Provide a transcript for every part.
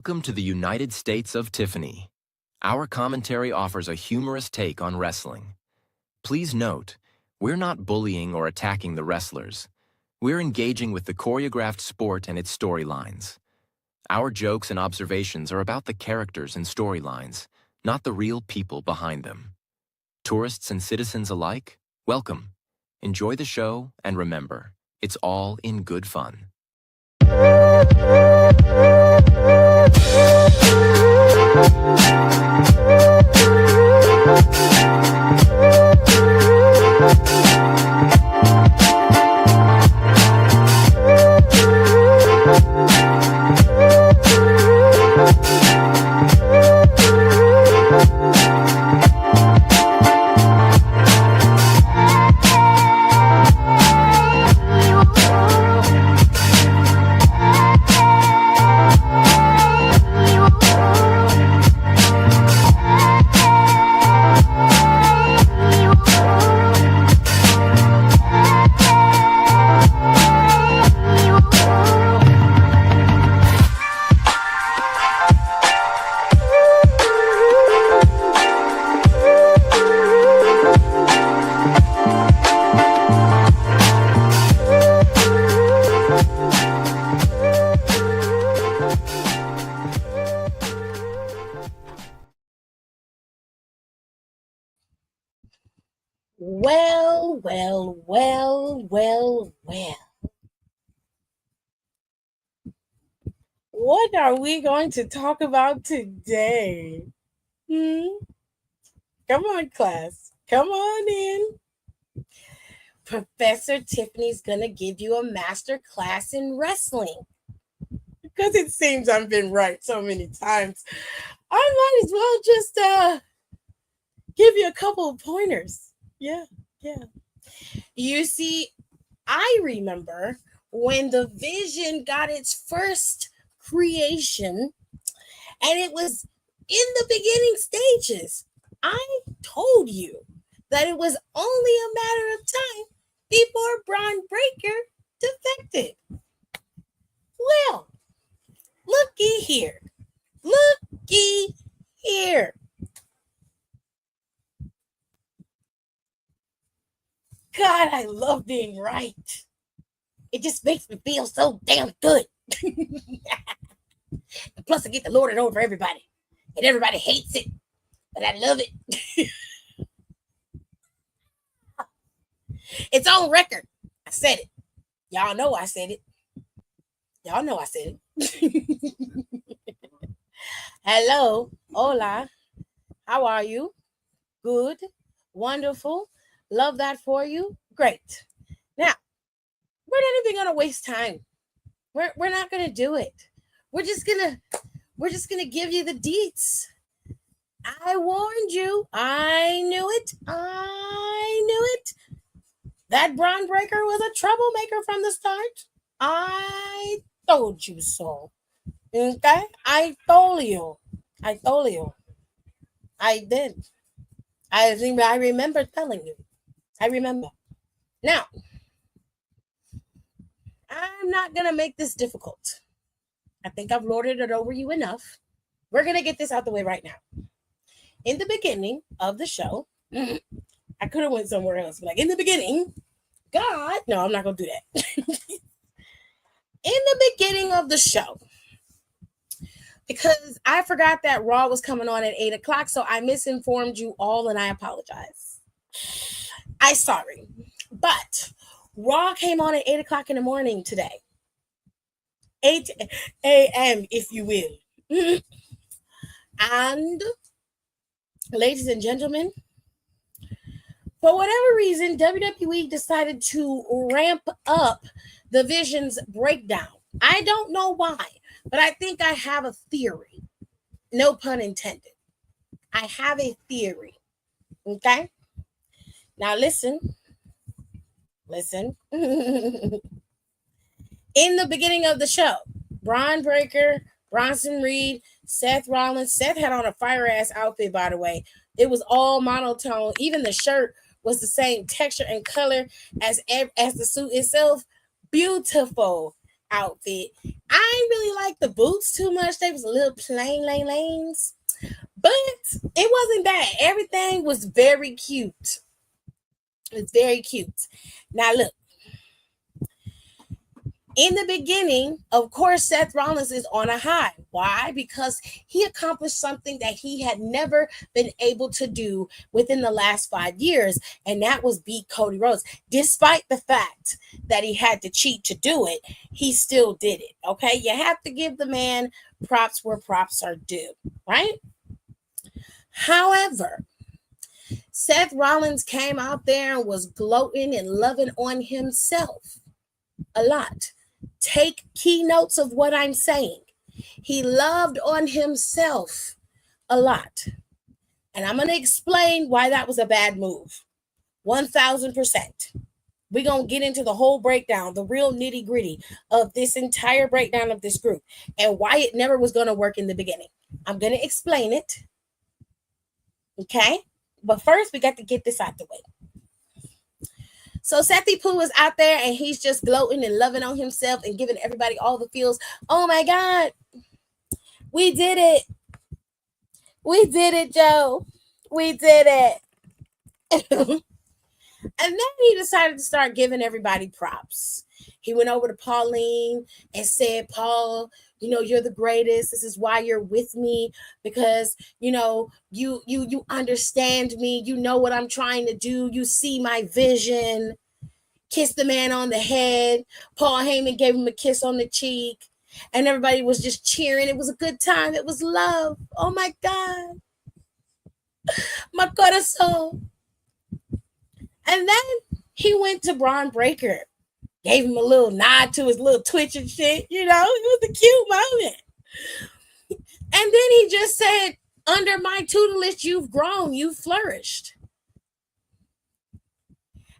Welcome to the United States of Tiffany. Our commentary offers a humorous take on wrestling. Please note, we're not bullying or attacking the wrestlers. We're engaging with the choreographed sport and its storylines. Our jokes and observations are about the characters and storylines, not the real people behind them. Tourists and citizens alike, welcome. Enjoy the show, and remember, it's all in good fun. Well. What are we going to talk about today? Come on, class. Come on in. Professor Tiffany's going to give you a master class in wrestling. Because it seems I've been right so many times, I might as well just give you a couple of pointers. Yeah. You see, I remember when the Vision got its first creation, and it was in the beginning stages. I told you that it was only a matter of time before Braun Breaker defected. Well, looky here. God, I love being right. It just makes me feel so damn good. Plus, I get to lord it over everybody. And everybody hates it. But I love it. It's on record. I said it. Y'all know I said it. Hello. Hola. How are you? Good. Wonderful. Love that for you. Great. Now, we're not even gonna waste time. We're not gonna do it. We're just gonna give you the deets. I warned you. I knew it. That Braun Breaker was a troublemaker from the start. I told you so. Okay? I told you. I did. I remember telling you. I remember. Now, I'm not going to make this difficult. I think I've lorded it over you enough. We're going to get this out the way right now. In the beginning of the show, I could have went somewhere else, but like in the beginning, God, no, I'm not going to do that. In the beginning of the show, because I forgot that Raw was coming on at 8 o'clock, so I misinformed you all, and I apologize. I'm sorry. But Raw came on at 8 o'clock in the morning today. 8 a.m., if you will. And, ladies and gentlemen, for whatever reason, WWE decided to ramp up the Vision's breakdown. I don't know why, but I think I have a theory. No pun intended. I have a theory. Okay? Now listen. In the beginning of the show, Braun Breaker, Bronson Reed, Seth Rollins. Seth had on a fire-ass outfit, by the way. It was all monotone. Even the shirt was the same texture and color as the suit itself. Beautiful. outfit. I ain't really like the boots too much. They was a little plain lanes. But it wasn't bad. Everything was very cute. It's very cute. Now look, in the beginning, of course, Seth Rollins is on a high. Why? Because he accomplished something that he had never been able to do within the last 5 years, and that was beat Cody Rhodes. Despite the fact that he had to cheat to do it, he still did it. Okay, you have to give the man props where props are due, right? However, Seth Rollins came out there and was gloating and loving on himself a lot. Take key notes of what I'm saying. He loved on himself a lot. And I'm going to explain why that was a bad move. 1000%. We're going to get into the whole breakdown, the real nitty gritty of this entire breakdown of this group and why it never was going to work in the beginning. I'm going to explain it. Okay? But first, we got to get this out the way. So Sethy Poo is out there and he's just gloating and loving on himself and giving everybody all the feels. Oh my God. We did it. We did it, Joe. We did it. And then he decided to start giving everybody props. He went over to Pauline and said, Paul, you're the greatest. This is why you're with me, because, you understand me. You know what I'm trying to do. You see my vision. Kissed the man on the head. Paul Heyman gave him a kiss on the cheek. And everybody was just cheering. It was a good time. It was love. Oh, my God. My corazón. And then he went to Braun Breaker. Gave him a little nod to his little twitch and shit. It was a cute moment. And then he just said, under my tutelage, you've grown. You've flourished.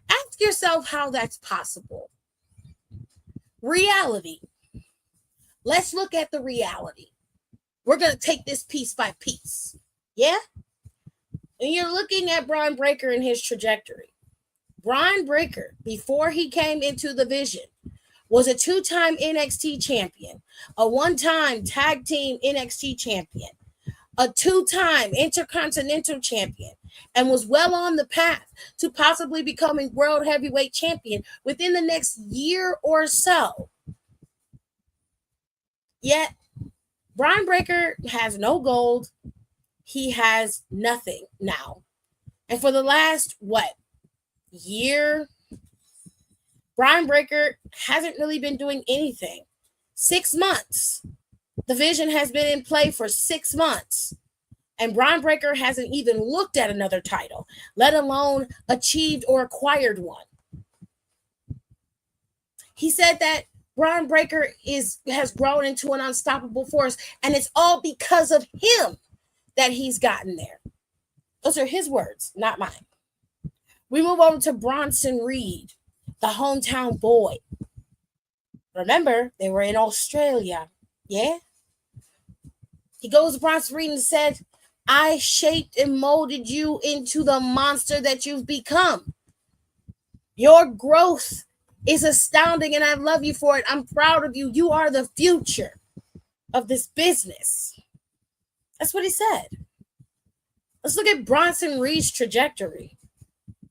Ask yourself how that's possible. Reality. Let's look at the reality. We're going to take this piece by piece. Yeah? And you're looking at Braun Breaker and his trajectory. Braun Breaker, before he came into the Vision, was a 2-time NXT champion, a 1-time tag team NXT champion, a 2-time Intercontinental champion, and was well on the path to possibly becoming World Heavyweight Champion within the next year or so. Yet, Braun Breaker has no gold. He has nothing now. And for the last, year, Braun Breaker hasn't really been doing anything. 6 months. The Vision has been in play for 6 months. And Braun Breaker hasn't even looked at another title, let alone achieved or acquired one. He said that Braun Breaker has grown into an unstoppable force, and it's all because of him that he's gotten there. Those are his words, not mine. We move over to Bronson Reed, the hometown boy. Remember, they were in Australia. Yeah? He goes to Bronson Reed and said, I shaped and molded you into the monster that you've become. Your growth is astounding, and I love you for it. I'm proud of you. You are the future of this business. That's what he said. Let's look at Bronson Reed's trajectory.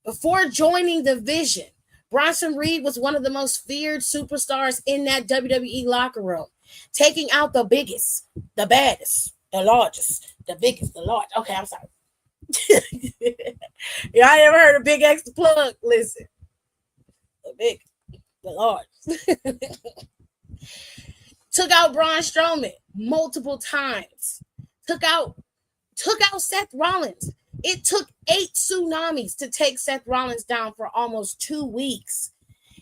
Before joining the Vision, Bronson Reed was one of the most feared superstars in that WWE locker room, taking out the biggest, the baddest, the largest, the biggest, the large. Okay, I'm sorry. Y'all ever heard of Big X the Plug? Listen. The big, the large. Took out Braun Strowman multiple times. Took out Seth Rollins. It took 8 tsunamis to take Seth Rollins down for almost 2 weeks.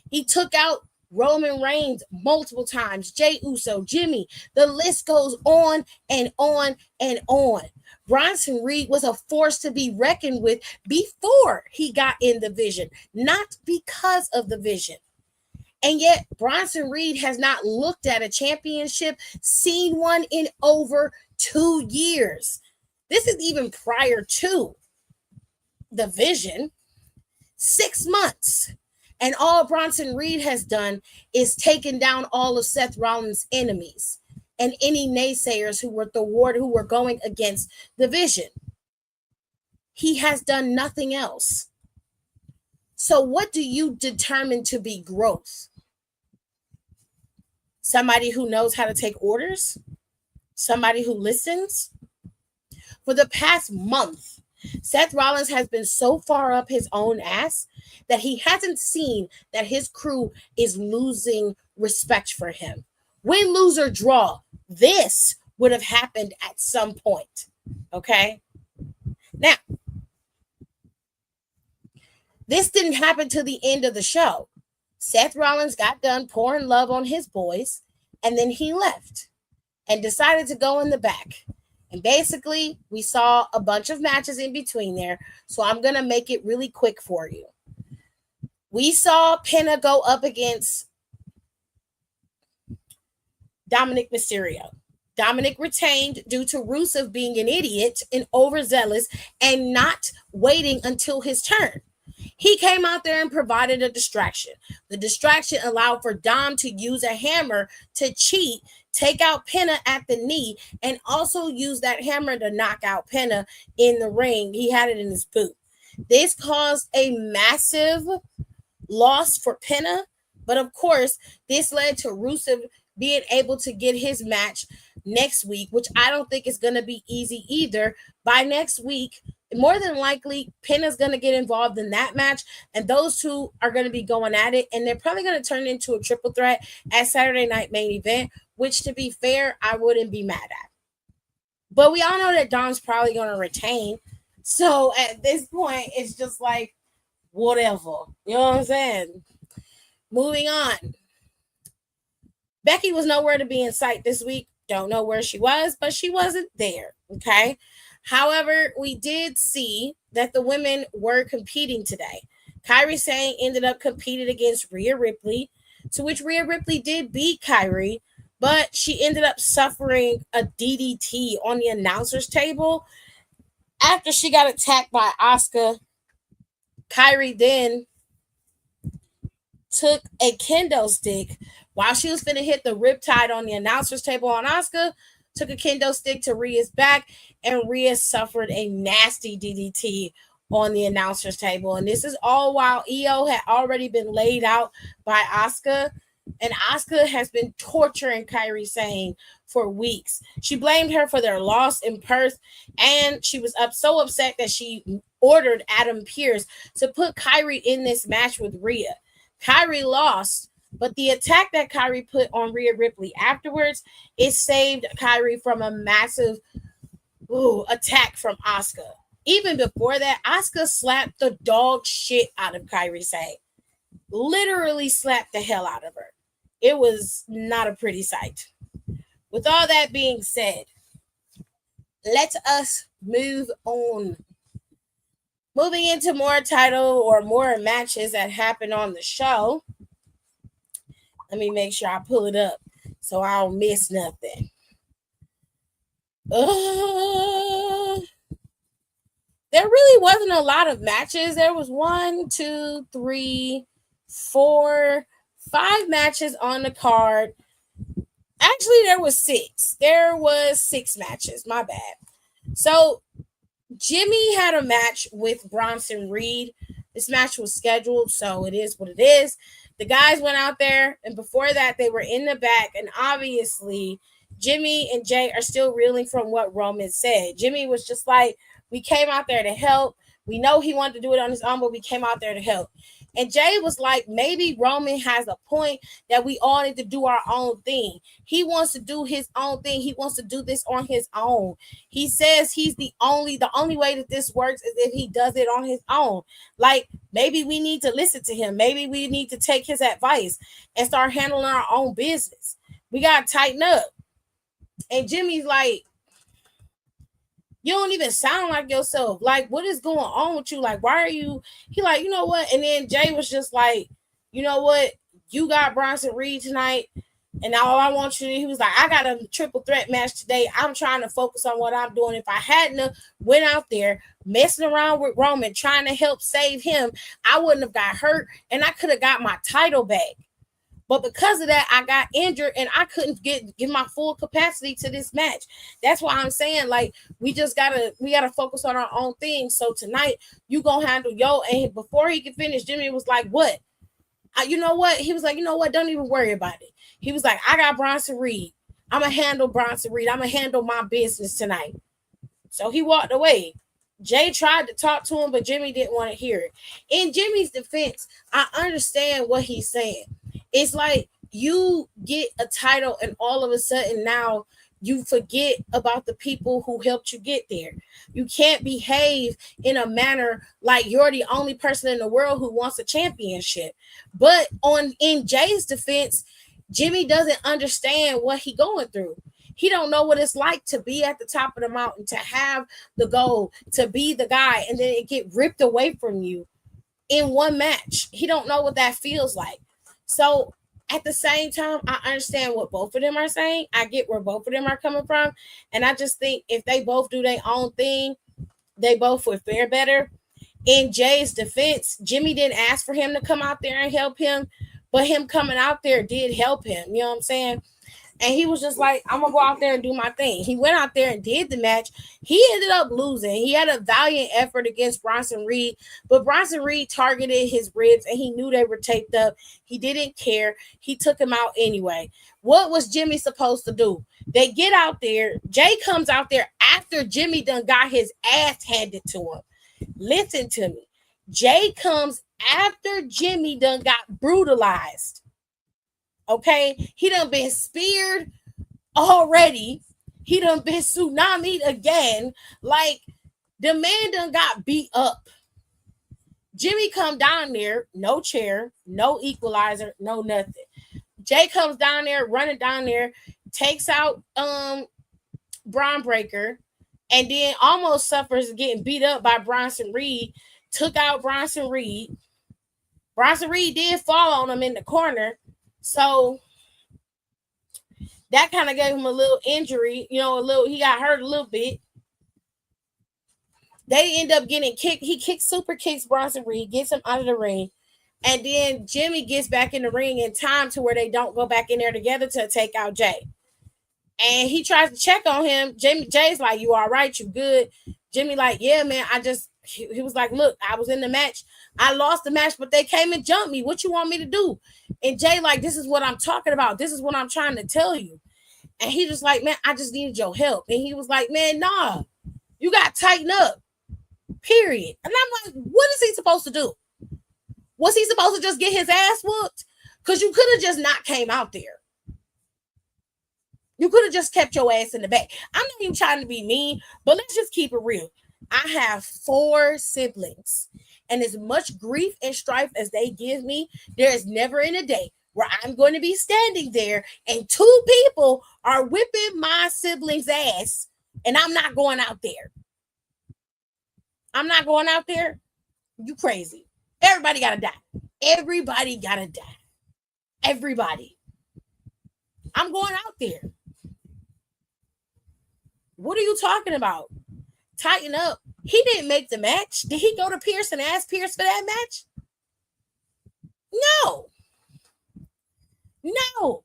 He took out Roman Reigns multiple times, Jey Uso, Jimmy. The list goes on and on and on. Bronson Reed was a force to be reckoned with before he got in the Vision, not because of the Vision. And yet Bronson Reed has not looked at a championship, seen one in over 2 years. This is even prior to the Vision. 6 months. And all Bronson Reed has done is taken down all of Seth Rollins' enemies and any naysayers who were going against the vision. He has done nothing else. So what do you determine to be growth? Somebody who knows how to take orders? Somebody who listens? For the past month, Seth Rollins has been so far up his own ass that he hasn't seen that his crew is losing respect for him. Win, lose, or draw, this would have happened at some point. Okay? Now, this didn't happen to the end of the show. Seth Rollins got done pouring love on his boys, and then he left and decided to go in the back. And basically, we saw a bunch of matches in between there, so I'm going to make it really quick for you. We saw Penta go up against Dominic Mysterio. Dominic retained due to Rusev being an idiot and overzealous and not waiting until his turn. He came out there and provided a distraction. The distraction allowed for Dom to use a hammer to cheat, take out Penta at the knee, and also use that hammer to knock out Penta in the ring. He had it in his boot. This caused a massive loss for Penta, but of course, this led to Rusev being able to get his match next week, which I don't think is going to be easy either. By next week, more than likely, Penta's going to get involved in that match, and those two are going to be going at it, and they're probably going to turn into a triple threat at Saturday Night Main Event, which, to be fair, I wouldn't be mad at. But we all know that Dom's probably going to retain, so at this point, it's just like, whatever. You know what I'm saying? Moving on. Becky was nowhere to be in sight this week. Don't know where she was, but she wasn't there, okay? However, we did see that the women were competing today. Kairi Sane ended up competing against Rhea Ripley, to which Rhea Ripley did beat Kairi, but she ended up suffering a DDT on the announcer's table after she got attacked by Asuka. Kairi then took a kendo stick while she was finna hit the riptide on the announcer's table on Asuka, took a kendo stick to Rhea's back, and Rhea suffered a nasty DDT on the announcer's table. And this is all while Io had already been laid out by Asuka, and Asuka has been torturing Kairi Sane for weeks. She blamed her for their loss in Perth, and she was so upset that she ordered Adam Pearce to put Kairi in this match with Rhea. Kairi lost, but the attack that Kairi put on Rhea Ripley afterwards, it saved Kairi from a massive attack from Asuka. Even before that, Asuka slapped the dog shit out of Kairi Sane. Literally slapped the hell out of her. It was not a pretty sight. With all that being said, let us move on. Moving into more title or more matches that happened on the show. Let me make sure I pull it up so I don't miss nothing. There really wasn't a lot of matches. There was 1, 2, 3, 4, 5 matches on the card. Actually, there was 6. There was 6 matches. My bad. So Jimmy had a match with Bronson Reed. This match was scheduled, so it is what it is. The guys went out there, and before that, they were in the back, and obviously, Jimmy and Jay are still reeling from what Roman said. Jimmy was just like, we came out there to help. We know he wanted to do it on his own, but we came out there to help. And Jay was like, maybe Roman has a point that we all need to do our own thing. He wants to do his own thing. He wants to do this on his own. He says he's the only way that this works is if he does it on his own. Like, maybe we need to listen to him. Maybe we need to take his advice and start handling our own business. We got to tighten up. And Jimmy's like, you don't even sound like yourself. Like, what is going on with you? Like, why are you? He like, you know what? And then Jay was just like, you know what? You got Bronson Reed tonight. And now all I want you to, he was like, I got a triple threat match today. I'm trying to focus on what I'm doing. If I hadn't went out there messing around with Roman, trying to help save him, I wouldn't have got hurt and I could have got my title back. But because of that, I got injured and I couldn't give my full capacity to this match. That's why I'm saying, like, we gotta focus on our own thing. So tonight, you gonna handle yo. And before he could finish, Jimmy was like, "What? You know what?" He was like, "You know what? Don't even worry about it." He was like, "I got Bronson Reed. I'm gonna handle Bronson Reed. I'm gonna handle my business tonight." So he walked away. Jay tried to talk to him, but Jimmy didn't want to hear it. In Jimmy's defense, I understand what he's saying. It's like you get a title and all of a sudden now you forget about the people who helped you get there. You can't behave in a manner like you're the only person in the world who wants a championship. But in Jay's defense, Jimmy doesn't understand what he's going through. He don't know what it's like to be at the top of the mountain, to have the goal, to be the guy, and then it get ripped away from you in one match. He don't know what that feels like. So at the same time, I understand what both of them are saying. I get where both of them are coming from. And I just think if they both do their own thing, they both would fare better. In Jay's defense, Jimmy didn't ask for him to come out there and help him, but him coming out there did help him. You know what I'm saying? And he was just like, I'm gonna go out there and do my thing. He went out there and did the match. He ended up losing. He had a valiant effort against Bronson Reed, but Bronson Reed targeted his ribs and he knew they were taped up. He didn't care. He took him out anyway. What was Jimmy supposed to do? They get out there. Jay comes out there after Jimmy done got his ass handed to him. Listen to me. Jay comes after Jimmy done got brutalized. Okay, he done been speared already. He done been tsunamied again. Like, the man done got beat up. Jimmy come down there, no chair, no equalizer, no nothing. Jay comes down there, running down there, takes out Braun Breaker, and then almost suffers getting beat up by Bronson Reed. Took out Bronson Reed. Bronson Reed did fall on him in the corner. So that kind of gave him a little injury, he got hurt a little bit. They end up getting kicked. He super kicks Bronson Reed, gets him out of the ring. And then Jimmy gets back in the ring in time to where they don't go back in there together to take out Jay. And he tries to check on him. Jay's like, "You all right? You good?" Jimmy like, "Yeah, man, he was like, "Look, I was in the match. I lost the match, but they came and jumped me. What you want me to do?" And Jay like, "This is what I'm talking about. This is what I'm trying to tell you." And he just like, "Man, I just needed your help." And he was like, "Man, nah, you got to tighten up, period." And I'm like, what is he supposed to do? Was he supposed to just get his ass whooped? Because you could have just not came out there. You could have just kept your ass in the back. I'm not even trying to be mean, but let's just keep it real. I have 4 siblings, and as much grief and strife as they give me, there is never in a day where I'm going to be standing there and 2 people are whipping my siblings' ass, and I'm not going out there. I'm not going out there. You crazy. Everybody gotta die. Everybody gotta die. Everybody. I'm going out there. What are you talking about? Tighten up. He didn't make the match. Did he go to Pierce and ask Pierce for that match? No. No.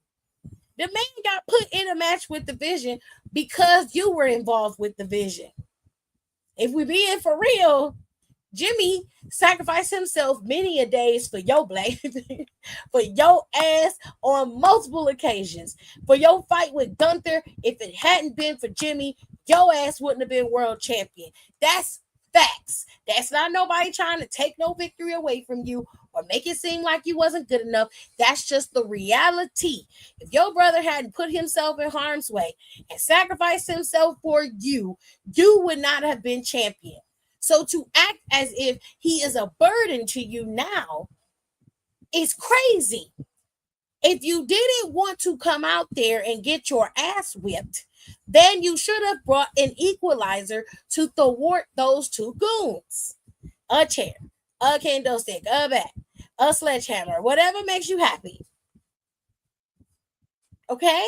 The man got put in a match with the Vision because you were involved with the Vision. If we being for real, Jimmy sacrificed himself many a days for your blade, for your ass on multiple occasions, for your fight with Gunther. If it hadn't been for Jimmy, your ass wouldn't have been world champion. That's facts. That's not nobody trying to take no victory away from you or make it seem like you wasn't good enough. That's just the reality. If your brother hadn't put himself in harm's way and sacrificed himself for you, you would not have been champion. So to act as if he is a burden to you now is crazy. If you didn't want to come out there and get your ass whipped, then you should have brought an equalizer to thwart those 2 goons. A chair, a kendo stick, a bat, a sledgehammer, whatever makes you happy. Okay?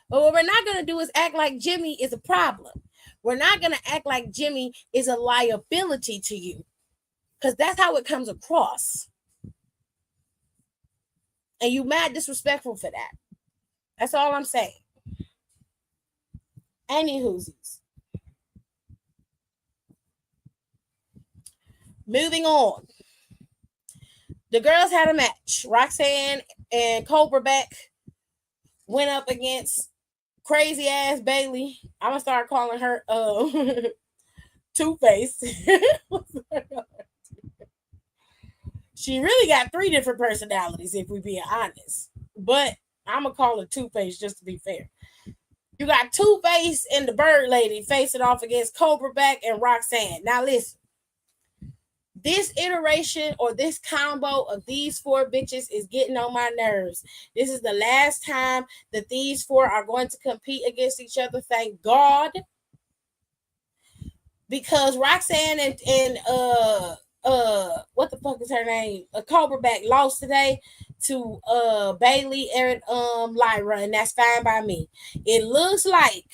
But what we're not going to do is act like Jimmy is a problem. We're not going to act like Jimmy is a liability to you, because that's how it comes across. And you mad disrespectful for that. That's all I'm saying. Any whoosies. Moving on. The girls had a match. Roxanne and Cobra Beck went up against crazy ass Bailey. I'm gonna start calling her Two-Face. She really got 3 different personalities, if we being honest. But I'm gonna call her Two-Face just to be fair. You got Two-Face and the Bird Lady facing off against Cobra Beck and Roxanne. Now listen. This iteration or this combo of these 4 bitches is getting on my nerves. This is the last time that these 4 are going to compete against each other. Thank God. Because Roxanne and what the fuck is her name? Cobra Beck lost today to Bailey and Lyra, and that's fine by me. It looks like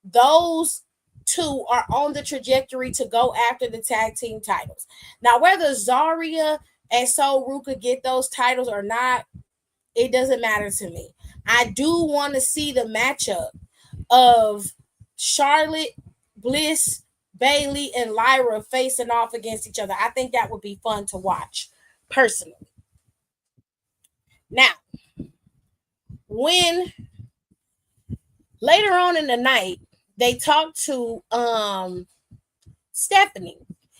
those 2 are on the trajectory to go after the tag team titles. Now, whether Zarya and Soul Ruka get those titles or not, it doesn't matter to me. I do want to see the matchup of Charlotte, Bliss, Bailey, and Lyra facing off against each other. I think that would be fun to watch, personally. Now, when later on in the night, they talked to Stephanie.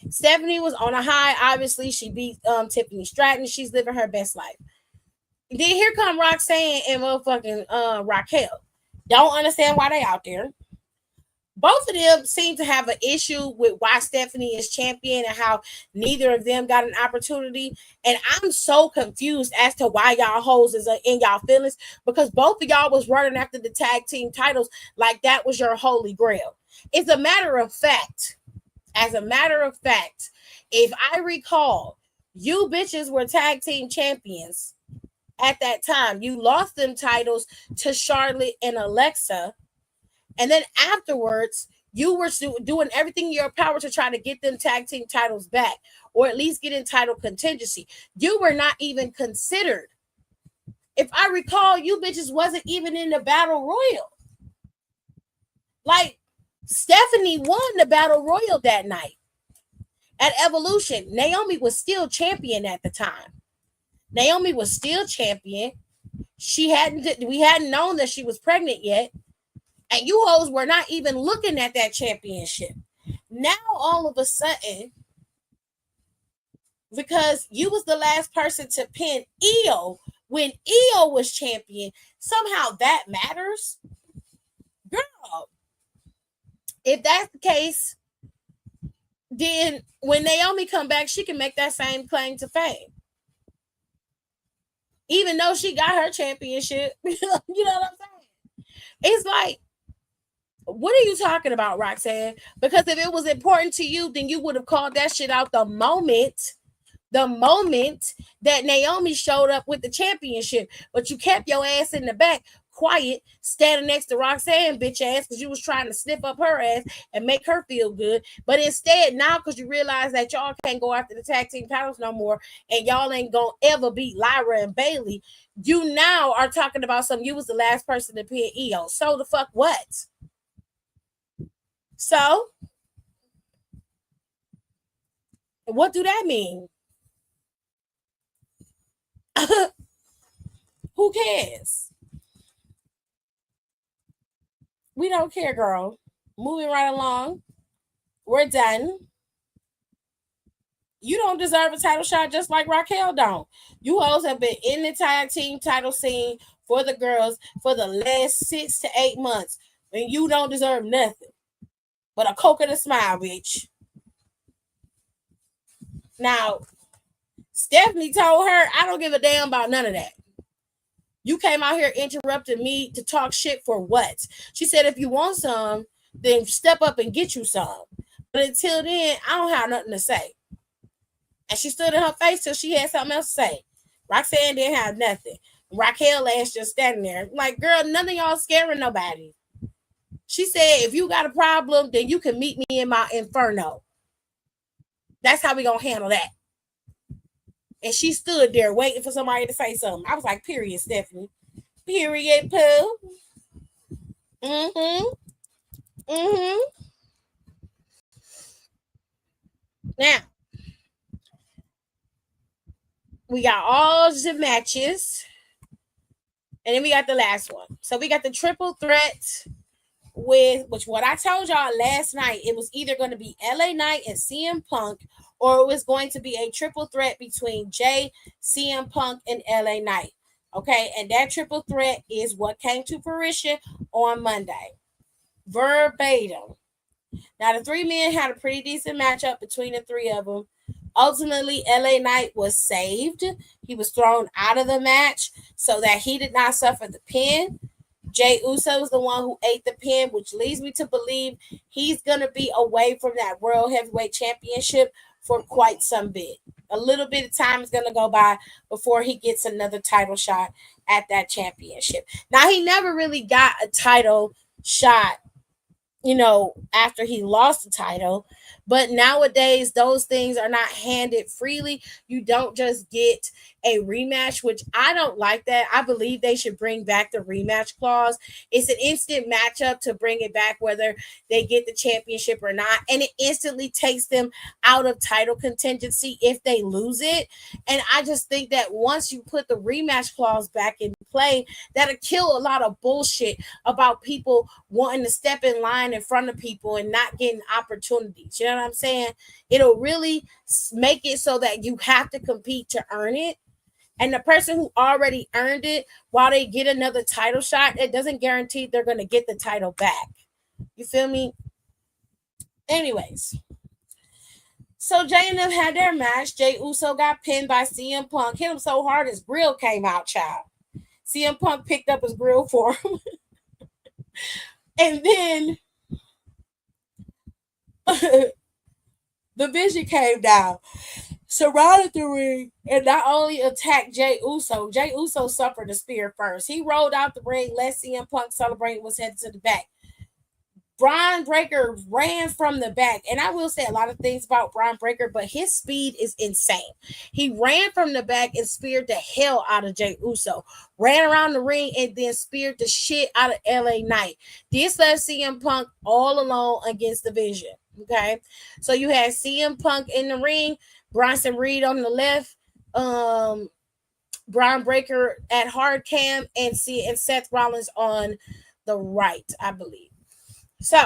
Stephanie was on a high. Obviously, she beat Tiffany Stratton. She's living her best life. Then here come Roxanne and motherfucking Raquel. Don't understand why they out there. Both of them seem to have an issue with why Stephanie is champion and how neither of them got an opportunity. And I'm so confused as to why y'all hoes is in y'all feelings, because both of y'all was running after the tag team titles like that was your holy grail. As a matter of fact, if I recall, you bitches were tag team champions at that time. You lost them titles to Charlotte and Alexa. And then afterwards, you were doing everything in your power to try to get them tag team titles back, or at least get in title contingency. You were not even considered. If I recall, you bitches wasn't even in the battle royal. Like, Stephanie won the battle royal that night. At Evolution, Naomi was still champion at the time. Naomi was still champion. We hadn't known that she was pregnant yet. And you hoes were not even looking at that championship. Now, all of a sudden, because you was the last person to pin Io when Io was champion, somehow that matters? Girl, if that's the case, then when Naomi come back, she can make that same claim to fame. Even though she got her championship. You know what I'm saying? It's like, what are you talking about, Roxanne? Because if it was important to you, then you would have called that shit out the moment that Naomi showed up with the championship. But you kept your ass in the back, quiet, standing next to Roxanne, bitch ass, because you was trying to sniff up her ass and make her feel good. But instead, now because you realize that y'all can't go after the tag team titles no more, and y'all ain't gonna ever beat Lyra and Bailey, you now are talking about something. You was the last person to pin Io. So the fuck what? So, what do that mean? Who cares? We don't care, girl. Moving right along. We're done. You don't deserve a title shot just like Raquel don't. You hoes have been in the tag team title scene for the girls for the last 6 to 8 months, and you don't deserve nothing but a coke and a smile, bitch. Now, Stephanie told her, I don't give a damn about none of that. You came out here interrupting me to talk shit for what? She said, if you want some, then step up and get you some. But until then, I don't have nothing to say. And she stood in her face till she had something else to say. Roxanne didn't have nothing. Raquel ass just standing there. Like, girl, none of y'all scaring nobody. She said, if you got a problem, then you can meet me in my inferno. That's how we gonna handle that. And she stood there waiting for somebody to say something. I was like, period, Stephanie. Period, Pooh. Mm-hmm. Mm-hmm. Now, we got all the matches. And then we got the last one. So we got the triple threat with which what I told y'all last night. It was either going to be LA Knight and CM Punk, or it was going to be a triple threat between Jay, CM Punk, and LA Knight. Okay, and that triple threat is what came to fruition on Monday. Verbatim. Now the three men had a pretty decent matchup between the three of them. Ultimately, LA Knight was saved. He was thrown out of the match so that he did not suffer the pin. Jay Uso was the one who ate the pin, which leads me to believe he's going to be away from that World Heavyweight Championship for quite some bit. A little bit of time is going to go by before he gets another title shot at that championship. Now, he never really got a title shot, after he lost the title. But nowadays, those things are not handed freely. You don't just get a rematch, which I don't like that. I believe they should bring back the rematch clause. It's an instant matchup to bring it back, whether they get the championship or not. And it instantly takes them out of title contingency if they lose it. And I just think that once you put the rematch clause back in play, that'll kill a lot of bullshit about people wanting to step in line in front of people and not getting opportunities. You know what I'm saying? It'll really make it so that you have to compete to earn it. And the person who already earned it, while they get another title shot, it doesn't guarantee they're going to get the title back. You feel me? Anyways. So Jay and them had their match. Jay Uso got pinned by CM Punk. Hit him so hard his grill came out, child. CM Punk picked up his grill for him. And then the vision came down, surrounded the ring, and not only attacked Jay Uso suffered a spear first. He rolled out the ring, let CM Punk celebrate, was headed to the back. Brian Breaker ran from the back. And I will say a lot of things about Brian Breaker, but his speed is insane. He ran from the back and speared the hell out of Jay Uso. Ran around the ring and then speared the shit out of LA Knight. This left CM Punk all alone against the Vision. Okay. So you had CM Punk in the ring, Bronson Reed on the left, Brian Breaker at hard cam, and Seth Rollins on the right, I believe. So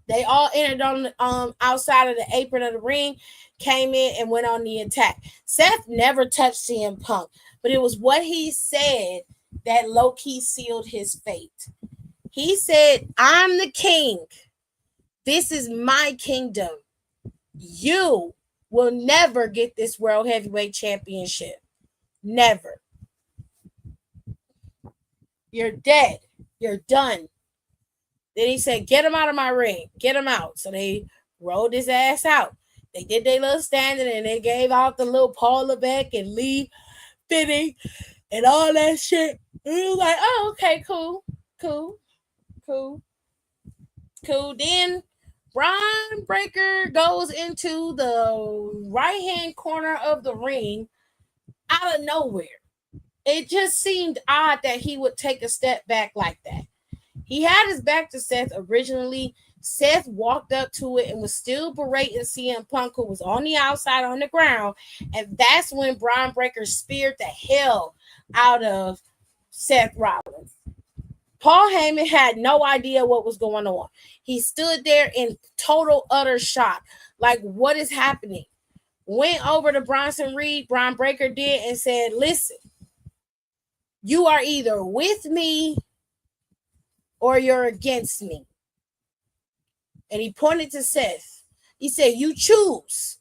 they all entered on outside of the apron of the ring, came in and went on the attack. Seth never touched CM Punk, but it was what he said that low-key sealed his fate. He said, "I'm the king. This is my kingdom. You will never get this World Heavyweight Championship. Never. You're dead. You're done." Then he said, "Get him out of my ring. Get him out." So they rolled his ass out. They did their little standing and they gave out the little Paul Levesque and Lee Fitting and all that shit. And we was like, oh, okay, cool. Then Brian Breaker goes into the right-hand corner of the ring out of nowhere. It just seemed odd that he would take a step back like that. He had his back to Seth originally. Seth walked up to it and was still berating CM Punk, who was on the outside on the ground. And that's when Brian Breaker speared the hell out of Seth Rollins. Paul Heyman had no idea what was going on. He stood there in total, utter shock. Like, what is happening? Went over to Bronson Reed, Brian Breaker did, and said, "Listen, you are either with me or you're against me." And he pointed to Seth. He said, "You choose."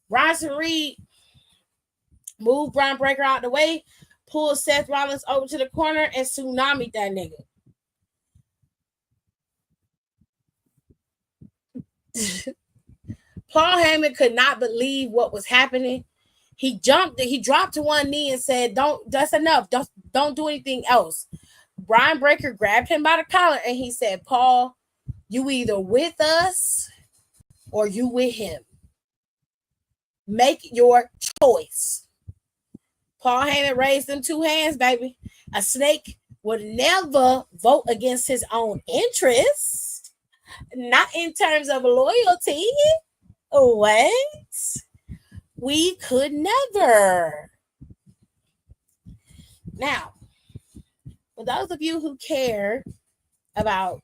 Bronson Reed moved Brian Breaker out the way, pulled Seth Rollins over to the corner, and tsunami'd that nigga. Paul Heyman could not believe what was happening. He dropped to one knee and said, that's enough. Don't do anything else. Brian Breaker grabbed him by the collar and he said, Paul, you either with us or you with him. Make your choice. Paul Heyman raised them two hands, baby. A snake would never vote against his own interest. Not in terms of loyalty. What? We could never. Now, for those of you who care about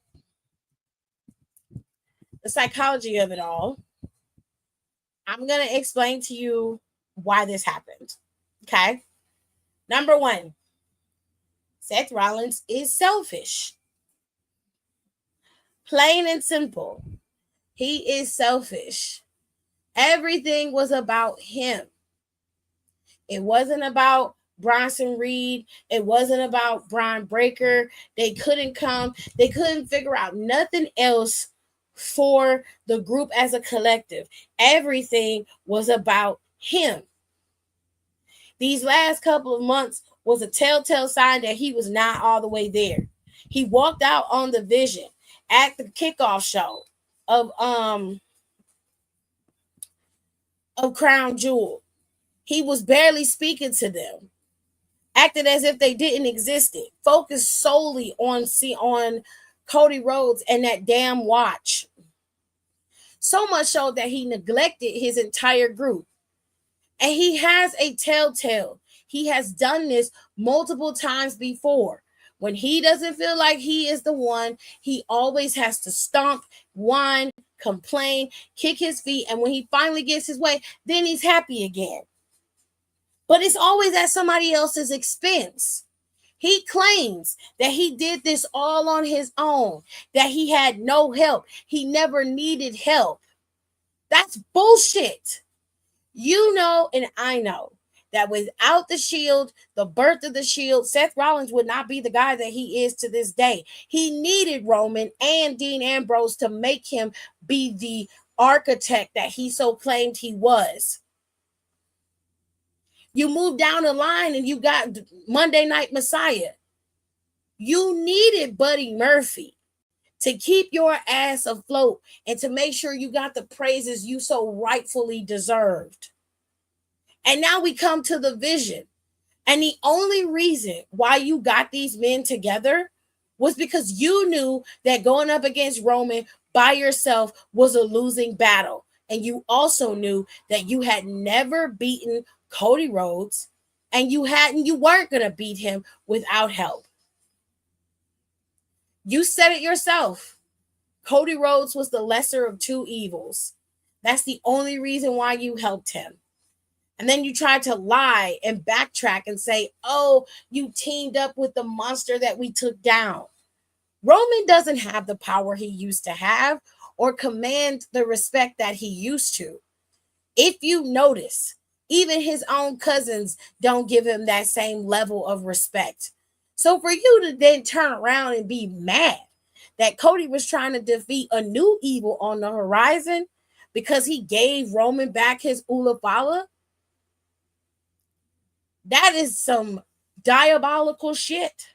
the psychology of it all, I'm going to explain to you why this happened. Okay? Number one, Seth Rollins is selfish. Plain and simple. He is selfish. Everything was about him. It wasn't about Bronson Reed. It wasn't about Brian Breaker. They couldn't come. They couldn't figure out nothing else for the group as a collective. Everything was about him. These last couple of months was a telltale sign that he was not all the way there. He walked out on the vision at the kickoff show of Crown Jewel. He was barely speaking to them, acted as if they didn't exist. Focused solely on Cody Rhodes and that damn watch. So much so that he neglected his entire group. And he has a telltale. He has done this multiple times before. When he doesn't feel like he is the one, he always has to stomp, whine, complain, kick his feet. And when he finally gets his way, then he's happy again. But it's always at somebody else's expense. He claims that he did this all on his own, that he had no help. He never needed help. That's bullshit. You know, and I know that without the Shield, the birth of the Shield, Seth Rollins would not be the guy that he is to this day. He needed Roman and Dean Ambrose to make him be the architect that he so claimed he was. You move down the line and you got Monday Night Messiah. You needed Buddy Murphy to keep your ass afloat and to make sure you got the praises you so rightfully deserved. And now we come to the vision. And the only reason why you got these men together was because you knew that going up against Roman by yourself was a losing battle. And you also knew that you had never beaten Cody Rhodes, and you weren't going to beat him without help. You said it yourself. Cody Rhodes was the lesser of two evils. That's the only reason why you helped him. And then you tried to lie and backtrack and say, oh, you teamed up with the monster that we took down. Roman doesn't have the power he used to have or command the respect that he used to. If you notice, even his own cousins don't give him that same level of respect. So for you to then turn around and be mad that Cody was trying to defeat a new evil on the horizon because he gave Roman back his Ulafala, that is some diabolical shit.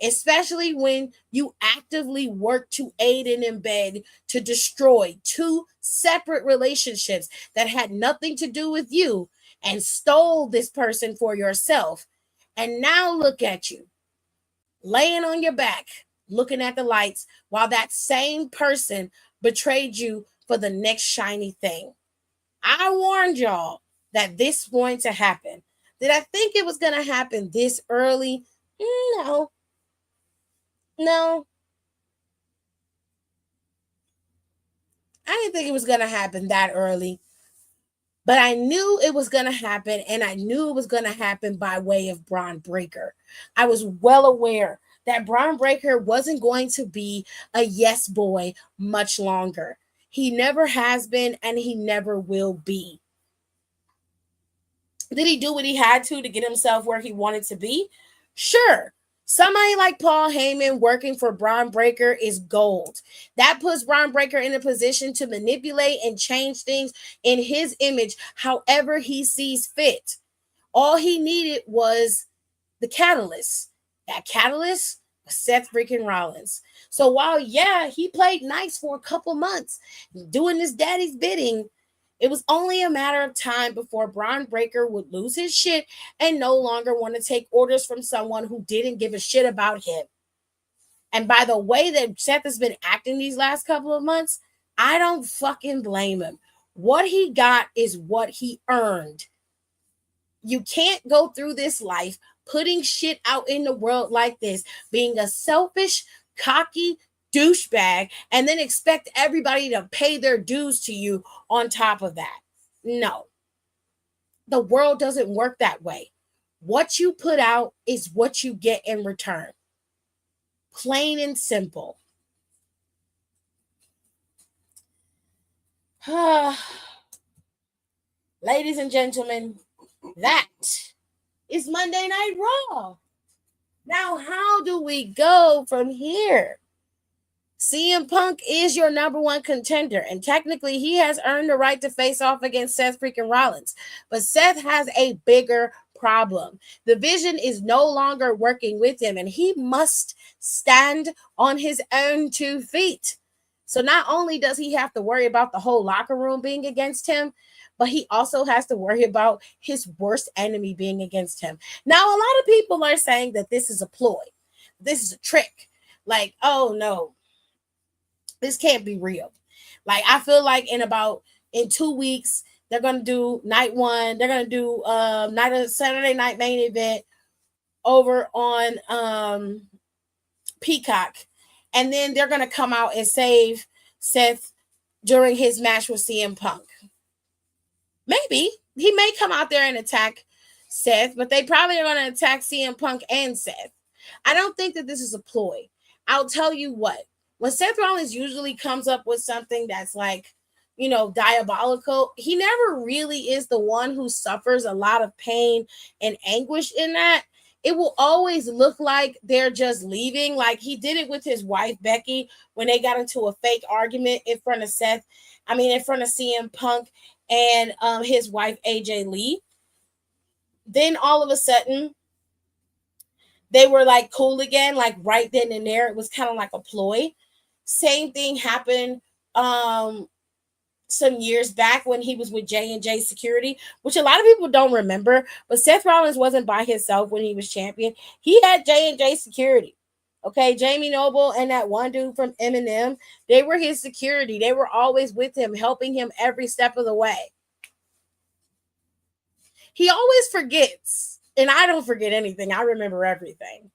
Especially when you actively work to aid and embed to destroy two separate relationships that had nothing to do with you and stole this person for yourself. And now look at you, laying on your back, looking at the lights while that same person betrayed you for the next shiny thing. I warned y'all that this was going to happen. Did I think it was going to happen this early? No. I didn't think it was going to happen that early. But I knew it was going to happen, and I knew it was going to happen by way of Braun Breaker. I was well aware that Braun Breaker wasn't going to be a yes boy much longer. He never has been, and he never will be. Did he do what he had to get himself where he wanted to be? Sure. Somebody like Paul Heyman working for Braun Breaker is gold. That puts Braun Breaker in a position to manipulate and change things in his image however he sees fit. All he needed was the catalyst. That catalyst was Seth freaking Rollins. So while, yeah, he played nice for a couple months doing his daddy's bidding, it was only a matter of time before Braun Breaker would lose his shit and no longer want to take orders from someone who didn't give a shit about him. And by the way that Seth has been acting these last couple of months, I don't fucking blame him. What he got is what he earned. You can't go through this life putting shit out in the world like this, being a selfish, cocky douchebag, and then expect everybody to pay their dues to you on top of that. No, the world doesn't work that way. What you put out is what you get in return. Plain and simple. Ladies and gentlemen, that is Monday Night Raw. Now, how do we go from here? CM Punk is your number one contender, and technically he has earned the right to face off against Seth freaking Rollins. But Seth has a bigger problem. The vision is no longer working with him, and he must stand on his own 2 feet. So not only does he have to worry about the whole locker room being against him, but he also has to worry about his worst enemy being against him. Now, a lot of people are saying that this is a ploy. This is a trick. Like, oh no, this can't be real. Like, I feel like in 2 weeks, they're gonna do night one. They're gonna do Saturday night main event over on Peacock, and then they're gonna come out and save Seth during his match with CM Punk. Maybe he may come out there and attack Seth, but they probably are gonna attack CM Punk and Seth. I don't think that this is a ploy. I'll tell you what. When Seth Rollins usually comes up with something that's like, diabolical, he never really is the one who suffers a lot of pain and anguish in that. It will always look like they're just leaving. Like he did it with his wife, Becky, when they got into a fake argument in front of CM Punk and his wife, AJ Lee. Then all of a sudden, they were like cool again, like right then and there. It was kind of like a ploy. Same thing happened some years back when he was with J&J Security, which a lot of people don't remember, but Seth Rollins wasn't by himself when he was champion. He had J&J Security. Okay, Jamie Noble and that one dude from Eminem, they were his security. They were always with him, helping him every step of the way. He always forgets, and I don't forget anything. I remember everything.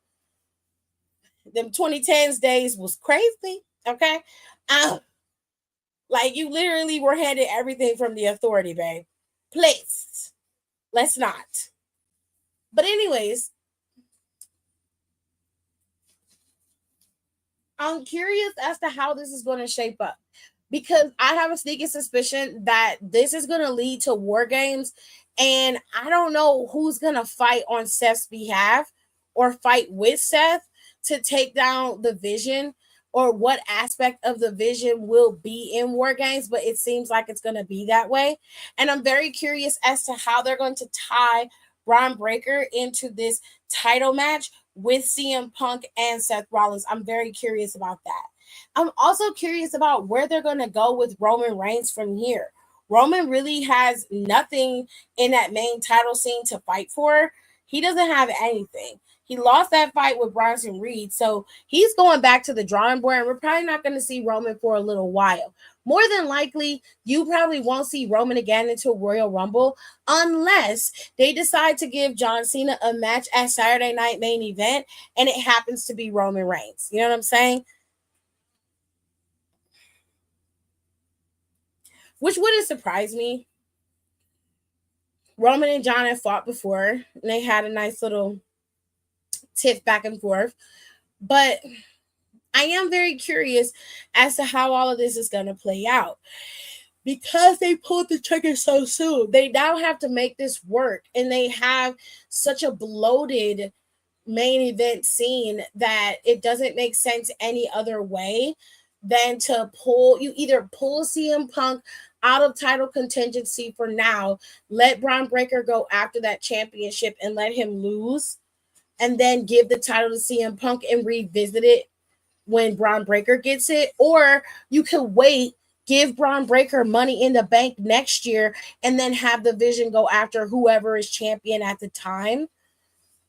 Them 2010s days was crazy. Okay. Like you literally were handed everything from the authority, babe. Please. Let's not. But anyways, I'm curious as to how this is going to shape up. Because I have a sneaky suspicion that this is going to lead to war games. And I don't know who's going to fight on Seth's behalf or fight with Seth to take down the Vision, or what aspect of the Vision will be in War Games, but it seems like it's going to be that way. And I'm very curious as to how they're going to tie Braun Breaker into this title match with CM Punk and Seth Rollins. I'm very curious about that. I'm also curious about where they're going to go with Roman Reigns from here. Roman really has nothing in that main title scene to fight for. He doesn't have anything. He lost that fight with Bronson Reed, so he's going back to the drawing board, and we're probably not going to see Roman for a little while. More than likely, you probably won't see Roman again until Royal Rumble, unless they decide to give John Cena a match at Saturday Night Main Event, and it happens to be Roman Reigns. You know what I'm saying? Which wouldn't surprise me. Roman and John have fought before, and they had a nice little tiff back and forth. But I am very curious as to how all of this is going to play out. Because they pulled the trigger so soon, they now have to make this work. And they have such a bloated main event scene that it doesn't make sense any other way than to either pull CM Punk out of title contingency for now. Let Braun Breaker go after that championship and let him lose, and then give the title to CM Punk and revisit it when Braun Breaker gets it. Or you could wait, give Braun Breaker money in the bank next year, and then have the Vision go after whoever is champion at the time,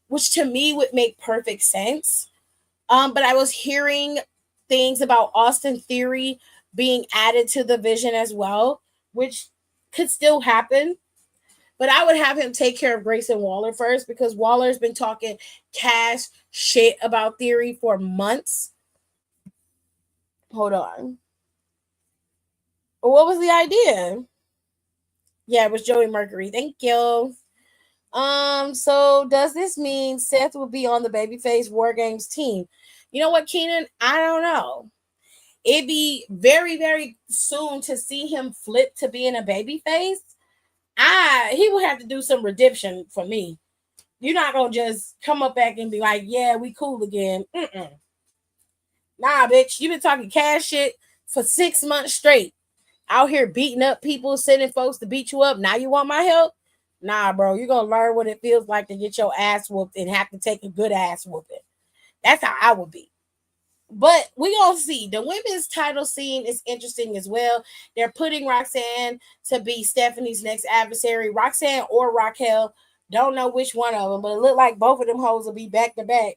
which to me would make perfect sense. But I was hearing things about Austin Theory being added to the Vision as well, which could still happen. But I would have him take care of Grayson Waller first, because Waller's been talking cash shit about Theory for months. Hold on. What was the idea? Yeah, it was Joey Mercury. Thank you. So does this mean Seth will be on the Babyface War Games team? You know what, Keenan? I don't know. It'd be very, very soon to see him flip to being a babyface. He would have to do some redemption for me. You're not gonna just come up back and be like, "Yeah, we cool again." Mm-mm. Nah, bitch, you been talking cash shit for 6 months straight. Out here beating up people, sending folks to beat you up. Now you want my help? Nah, bro, you're gonna learn what it feels like to get your ass whooped and have to take a good ass whooping. That's how I would be. But we gonna see. The women's title scene is interesting as well. They're putting Roxanne to be Stephanie's next adversary. Roxanne or Raquel, don't know which one of them, but it look like both of them hoes will be back to back.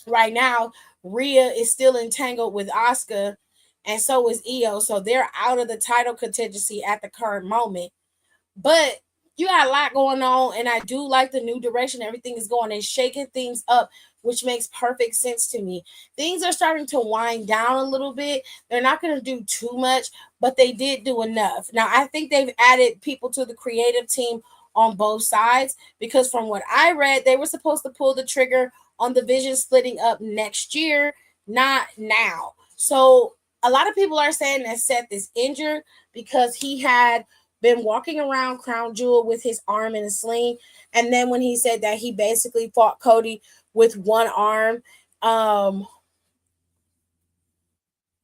Right now, Rhea is still entangled with Asuka, and so is Io. So they're out of the title contingency at the current moment. But you got a lot going on, and I do like the new direction everything is going. It's shaking things up, which makes perfect sense to me. Things are starting to wind down a little bit. They're not going to do too much, but they did do enough. Now, I think they've added people to the creative team on both sides, because from what I read, they were supposed to pull the trigger on the Vision splitting up next year, not now. So a lot of people are saying that Seth is injured because he had been walking around Crown Jewel with his arm in a sling. And then when he said that he basically fought Cody with one arm,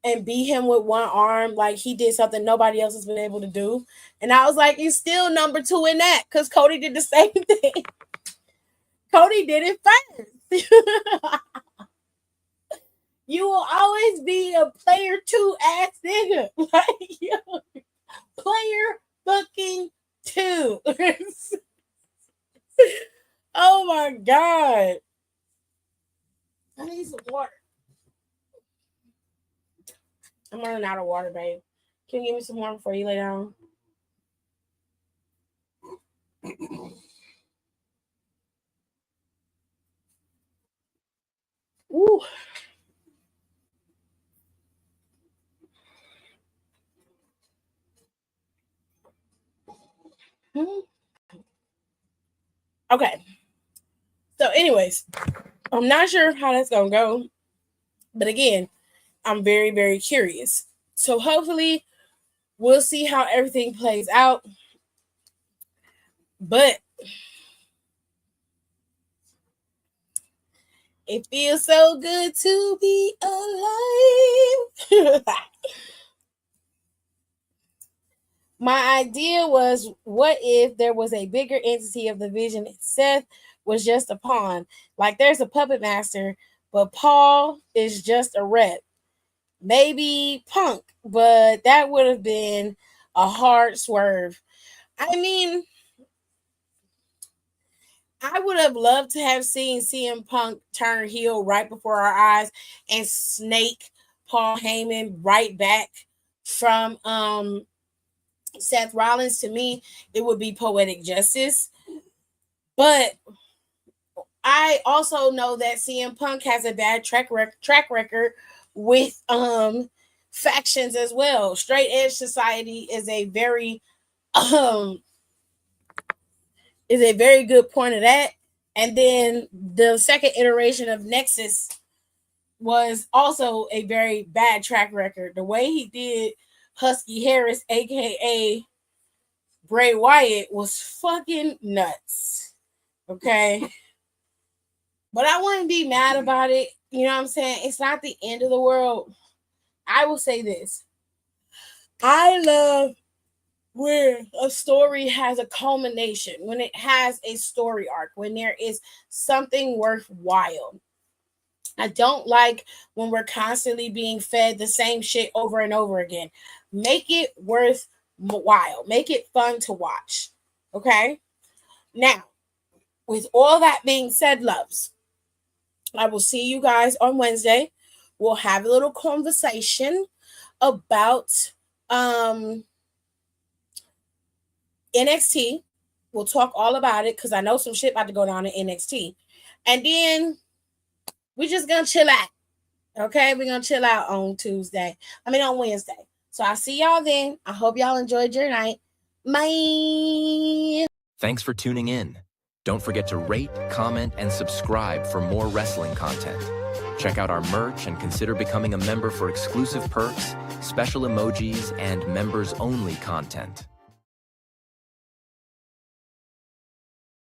and beat him with one arm, like he did something nobody else has been able to do. And I was like, he's still number two in that, because Cody did the same thing. Cody did it first. You will always be a player two ass nigga. Like, player fucking two. Oh my god. I need some water. I'm running out of water, babe. Can you give me some water before you lay down? Ooh. Okay. So, anyways, I'm not sure how that's gonna go, but again, I'm very, very curious. So hopefully we'll see how everything plays out. But it feels so good to be alive. My idea was, what if there was a bigger entity of the Vision and Seth was just a pawn? Like there's a puppet master, but Paul is just a rep. Maybe Punk, but that would have been a hard swerve. I mean, I would have loved to have seen CM Punk turn heel right before our eyes and snake Paul Heyman right back from Seth Rollins. To me, it would be poetic justice. But I also know that CM Punk has a bad track record with factions as well. Straight Edge Society um is a very good point of that. And then the second iteration of Nexus was also a very bad track record. The way he did Husky Harris, aka Bray Wyatt, was fucking nuts. Okay. But I wouldn't be mad about it. You know what I'm saying? It's not the end of the world. I will say this. I love where a story has a culmination, when it has a story arc, when there is something worthwhile. I don't like when we're constantly being fed the same shit over and over again. Make it worthwhile, make it fun to watch. Okay? Now, with all that being said, loves, I will see you guys on Wednesday. We'll have a little conversation about NXT. We'll talk all about it because I know some shit about to go down in NXT. And then we're just gonna chill out. Okay, we're gonna chill out on Wednesday. So I'll see y'all then. I hope y'all enjoyed your night. Bye. Thanks for tuning in. Don't forget to rate, comment, and subscribe for more wrestling content. Check out our merch and consider becoming a member for exclusive perks, special emojis, and members-only content.